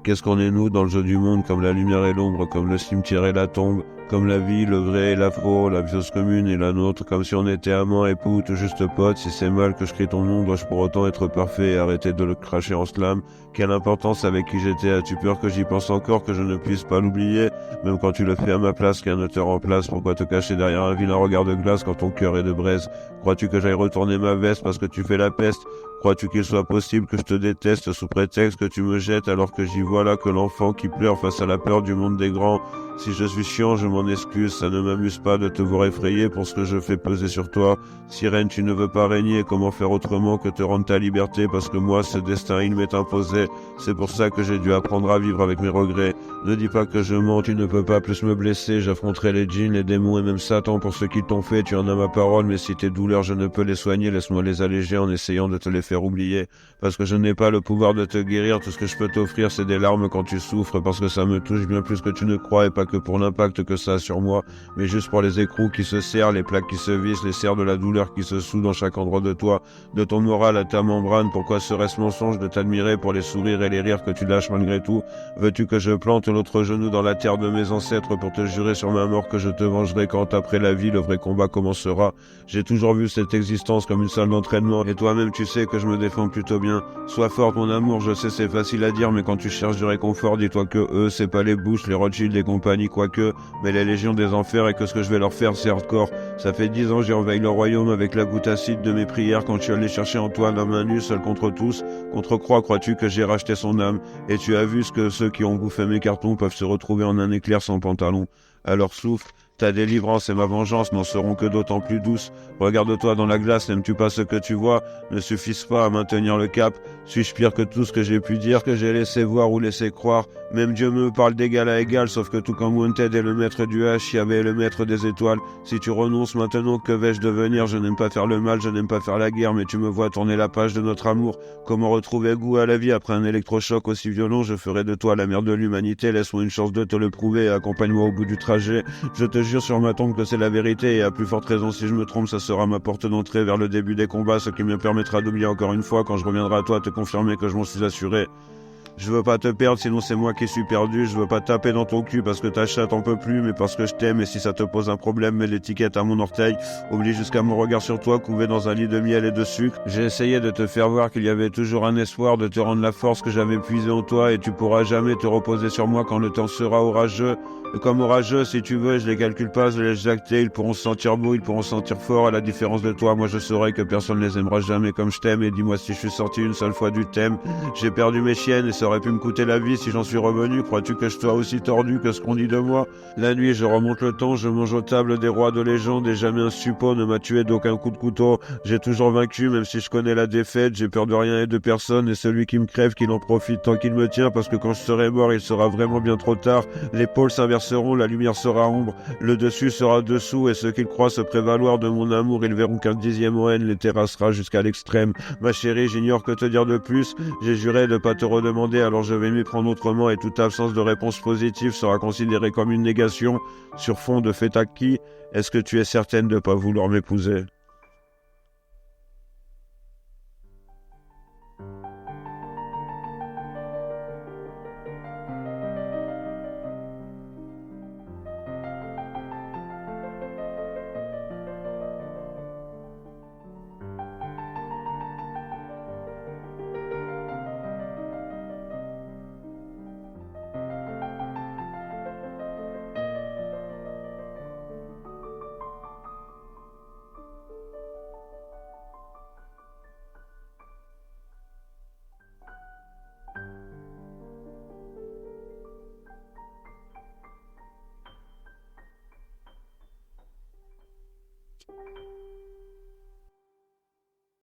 Qu'est-ce qu'on est nous dans le jeu du monde, comme la lumière et l'ombre, comme le cimetière et la tombe, comme la vie, le vrai et la faux, la chose commune et la nôtre, comme si on était amants, époux ou tout juste potes. Si c'est mal que je crie ton nom, dois-je pour autant être parfait et arrêter de le cracher en slam? Quelle importance avec qui j'étais? As-tu peur que j'y pense encore, que je ne puisse pas l'oublier? Même quand tu le fais à ma place, qu'un ne te remplace, pourquoi te cacher derrière un vilain regard de glace quand ton cœur est de braise? Crois-tu que j'aille retourner ma veste parce que tu fais la peste? Crois-tu qu'il soit possible que je te déteste sous prétexte que tu me jettes alors que j'y vois là que l'enfant qui pleure face à la peur du monde des grands? Si je suis chiant, je m'en excuse, ça ne m'amuse pas de te voir effrayé pour ce que je fais peser sur toi. Sirène, tu ne veux pas régner, comment faire autrement que te rendre ta liberté parce que moi, ce destin, il m'est imposé. C'est pour ça que j'ai dû apprendre à vivre avec mes regrets. Ne dis pas que je mens, tu ne peux pas plus me blesser, j'affronterai les djinns, les démons et même Satan pour ce qu'ils t'ont fait, tu en as ma parole, mais si tes douleurs je ne peux les soigner, laisse-moi les alléger en essayant de te les faire oublier. Parce que je n'ai pas le pouvoir de te guérir, tout ce que je peux t'offrir c'est des larmes quand tu souffres, parce que ça me touche bien plus que tu ne crois et pas que pour l'impact que ça a sur moi, mais juste pour les écrous qui se serrent, les plaques qui se vissent, les serres de la douleur qui se soudent dans chaque endroit de toi, de ton moral à ta membrane. Pourquoi serait-ce mensonge de t'admirer pour les sourires et les rires que tu lâches malgré tout? Veux-tu que je plante l'autre genou dans la terre de mes ancêtres pour te jurer sur ma mort que je te vengerai quand après la vie le vrai combat commencera? J'ai toujours vu cette existence comme une salle d'entraînement et toi-même tu sais que je me défends plutôt bien. Sois forte mon amour, je sais c'est facile à dire, mais quand tu cherches du réconfort, dis-toi que eux c'est pas les Bush, les Rothschild et compagnie, quoique, mais les légions des enfers, et que ce que je vais leur faire c'est hardcore. Ça fait 10 ans j'ai envahi le royaume avec la goutte acide de mes prières quand tu allais chercher Antoine à main nue, seul contre tous, contre crois-tu que j'ai racheté son âme? Et tu as vu ce que ceux qui ont bouffé mes cartons peuvent se retrouver en un éclair sans pantalon. Alors souffle, ta délivrance et ma vengeance n'en seront que d'autant plus douces. Regarde-toi dans la glace, n'aimes-tu pas ce que tu vois? Ne suffisent pas à maintenir le cap? Suis-je pire que tout ce que j'ai pu dire, que j'ai laissé voir ou laissé croire? Même Dieu me parle d'égal à égal, sauf que tout comme Wanted est le maître du H, Yahvé est le maître des étoiles. Si tu renonces maintenant, que vais-je devenir? Je n'aime pas faire le mal, je n'aime pas faire la guerre, mais tu me vois tourner la page de notre amour. Comment retrouver goût à la vie après un électrochoc aussi violent? Je ferai de toi la mère de l'humanité, laisse-moi une chance de te le prouver et accompagne-moi au bout du trajet. Je te jure sur ma tombe que c'est la vérité, et à plus forte raison si je me trompe, ça sera ma porte d'entrée vers le début des combats, ce qui me permettra d'oublier encore une fois quand je reviendrai à toi te confirmer que je m'en suis assuré. Je veux pas te perdre, sinon c'est moi qui suis perdu. Je veux pas taper dans ton cul parce que ta chatte en peut plus, mais parce que je t'aime. Et si ça te pose un problème, mets l'étiquette à mon orteil. Oublie jusqu'à mon regard sur toi, couvé dans un lit de miel et de sucre. J'ai essayé de te faire voir qu'il y avait toujours un espoir, de te rendre la force que j'avais puisée en toi, et tu pourras jamais te reposer sur moi quand le temps sera orageux. Comme orageux, si tu veux, je les calcule pas, je les laisse jacter. Ils pourront se sentir beaux, ils pourront se sentir forts. À la différence de toi, moi je saurai que personne ne les aimera jamais comme je t'aime. Et dis-moi si je suis sorti une seule fois du thème. J'ai perdu mes chiennes et ça aurait pu me coûter la vie si j'en suis revenu. Crois-tu que je sois aussi tordu que ce qu'on dit de moi? La nuit, je remonte le temps, je mange aux tables des rois de légende, et jamais un suppôt ne m'a tué d'aucun coup de couteau. J'ai toujours vaincu, même si je connais la défaite. J'ai peur de rien et de personne, et celui qui me crève, qu'il en profite tant qu'il me tient, parce que quand je serai mort, il sera vraiment bien trop tard. Les pôles s'inverseront, la lumière sera ombre, le dessus sera dessous, et ceux qui croient se prévaloir de mon amour, ils verront qu'un dixième en haine les terrassera jusqu'à l'extrême. Ma chérie, j'ignore que te dire de plus. J'ai juré de pas te redemander, alors je vais m'y prendre autrement, et toute absence de réponse positive sera considérée comme une négation. Sur fond de fait acquis, est-ce que tu es certaine de pas vouloir m'épouser?